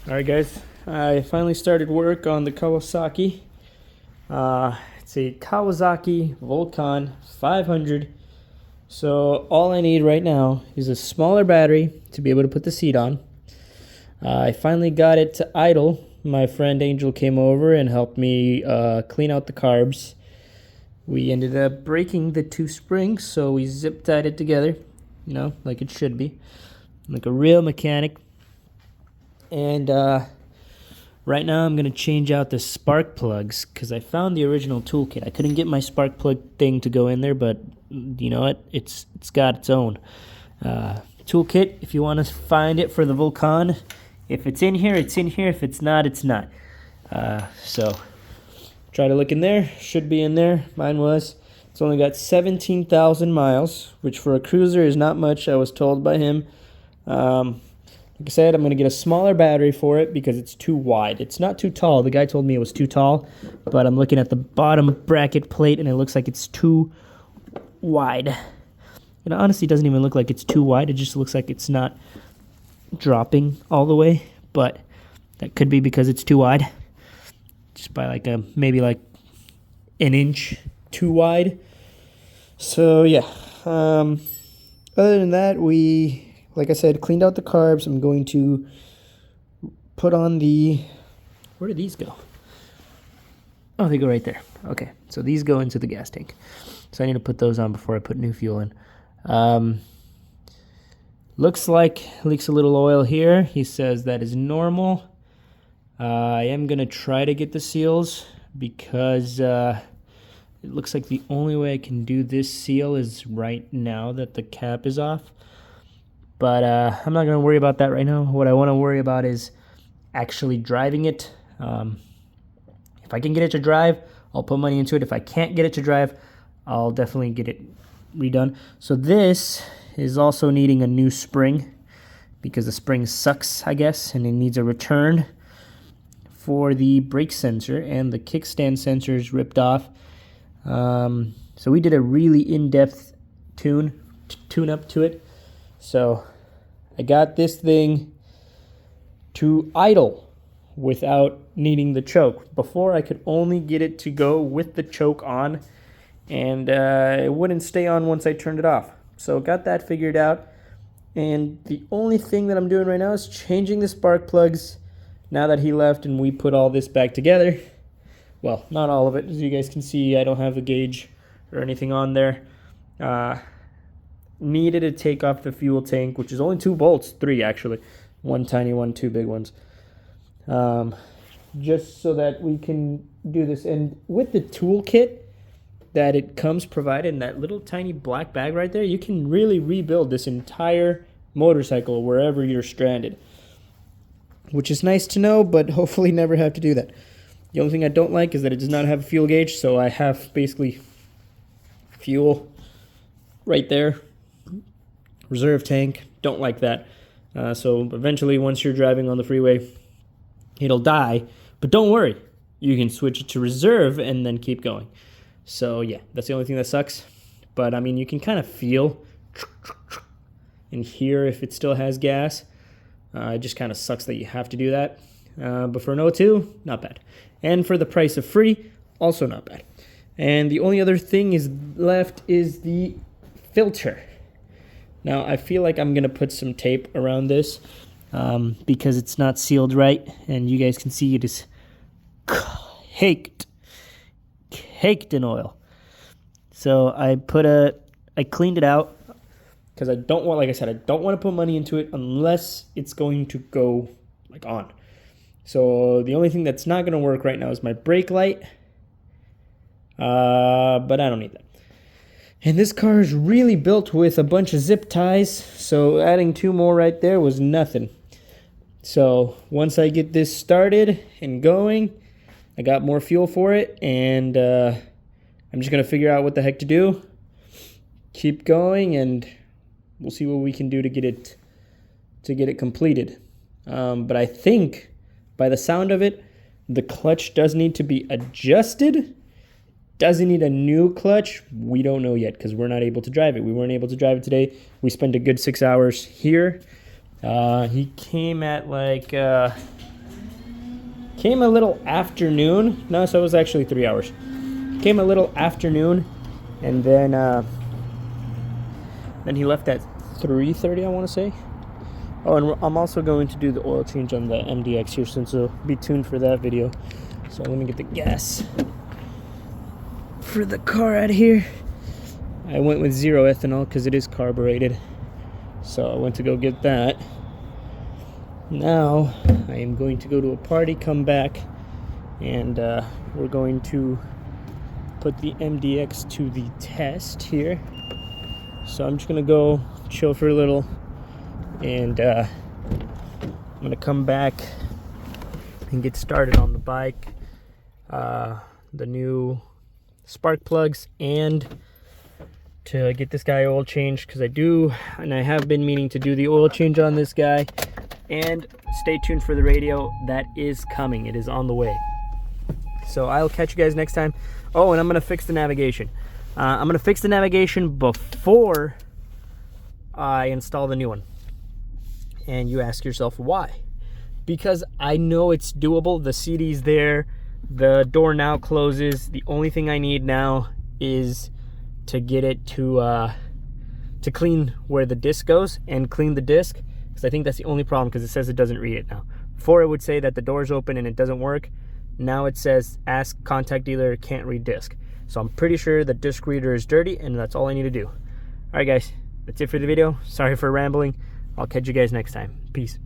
Alright guys, I finally started work on the Kawasaki. It's a Kawasaki Vulcan 500. So all I need right now is a smaller battery to be able to put the seat on. I finally got it to idle. My friend Angel came over and helped me clean out the carbs. We ended up breaking the two springs, so we zip tied it together, like it should be, like a real mechanic. And right now I'm going to change out the spark plugs because I found the original toolkit. I couldn't get my spark plug thing to go in there, but you know what? It's got its own toolkit if you want to find it for the Vulcan. If it's in here, it's in here. If it's not, it's not. So try to look in there. Should be in there. Mine was. It's only got 17,000 miles, which for a cruiser is not much, I was told by him. Like I said, I'm going to get a smaller battery for it because it's too wide. It's not too tall. The guy told me it was too tall, but I'm looking at the bottom bracket plate and it looks like it's too wide. It honestly doesn't even look like it's too wide. It just looks like it's not dropping all the way, but that could be because it's too wide. Just by maybe like an inch too wide. So yeah, other than that, like I said, cleaned out the carbs. I'm going to put on where do these go? Oh, they go right there. Okay, so these go into the gas tank. So I need to put those on before I put new fuel in. Looks like leaks a little oil here. He says that is normal. I am going to try to get the seals because it looks like the only way I can do this seal is right now that the cap is off. But I'm not going to worry about that right now. What I want to worry about is actually driving it. If I can get it to drive, I'll put money into it. If I can't get it to drive, I'll definitely get it redone. So this is also needing a new spring because the spring sucks, I guess, and it needs a return for the brake sensor, and the kickstand sensor is ripped off. So we did a really in-depth tune-up to it. So I got this thing to idle without needing the choke. Before, I could only get it to go with the choke on, and it wouldn't stay on once I turned it off. So got that figured out, and the only thing that I'm doing right now is changing the spark plugs now that he left and we put all this back together. Well, not all of it. As you guys can see, I don't have the gauge or anything on there. Needed to take off the fuel tank, which is only 2 bolts, 3 actually, 1 tiny one, 2 big ones, just so that we can do this. And with the toolkit that it comes provided in that little tiny black bag right there, you can really rebuild this entire motorcycle wherever you're stranded, which is nice to know, but hopefully never have to do that. The only thing I don't like is that it does not have a fuel gauge, so I have basically fuel right there. Reserve tank, don't like that. So eventually, once you're driving on the freeway, it'll die. But don't worry, you can switch it to reserve and then keep going. So yeah, that's the only thing that sucks. But I mean, you can kind of feel and hear if it still has gas. It just kind of sucks that you have to do that. But for an O2, not bad. And for the price of free, also not bad. And the only other thing left is the filter. Now, I feel like I'm going to put some tape around this because it's not sealed right. And you guys can see it is caked in oil. So I cleaned it out because I don't want, like I said, I don't want to put money into it unless it's going to go on. So the only thing that's not going to work right now is my brake light. But I don't need that. And this car is really built with a bunch of zip ties, so adding 2 more right there was nothing. So once I get this started and going, I got more fuel for it, and I'm just going to figure out what the heck to do. Keep going, and we'll see what we can do to get it completed. But I think, by the sound of it, the clutch does need to be adjusted. Does it need a new clutch? We don't know yet because we're not able to drive it. We weren't able to drive it today. We spent a good 6 hours here. He came at Came a little afternoon. No, so it was actually 3 hours. Came a little afternoon, and then he left at 3:30, I want to say. Oh, and I'm also going to do the oil change on the MDX here soon, so be tuned for that video. So let me get the gas for the car out of here. I went with 0 ethanol because it is carbureted, so I went to go get that. Now I am going to go to a party, come back, and we're going to put the MDX to the test here. So I'm just gonna go chill for a little, and I'm gonna come back and get started on the bike, the new spark plugs, and to get this guy oil changed, because I have been meaning to do the oil change on this guy. And stay tuned for the radio. That is coming. It is on the way. So I'll catch you guys next time. Oh, and I'm gonna fix the navigation. I'm gonna fix the navigation before I install the new one. And you ask yourself why? Because I know it's doable. The CD's there. The door now closes. The only thing I need now is to get it to clean where the disc goes and clean the disc, because I think that's the only problem, because it says it doesn't read it now. Before it would say that the door's open and it doesn't work. Now it says ask contact dealer, can't read disc. So I'm pretty sure the disc reader is dirty, and that's all I need to do. All right, guys, that's it for the video. Sorry for rambling. I'll catch you guys next time. Peace.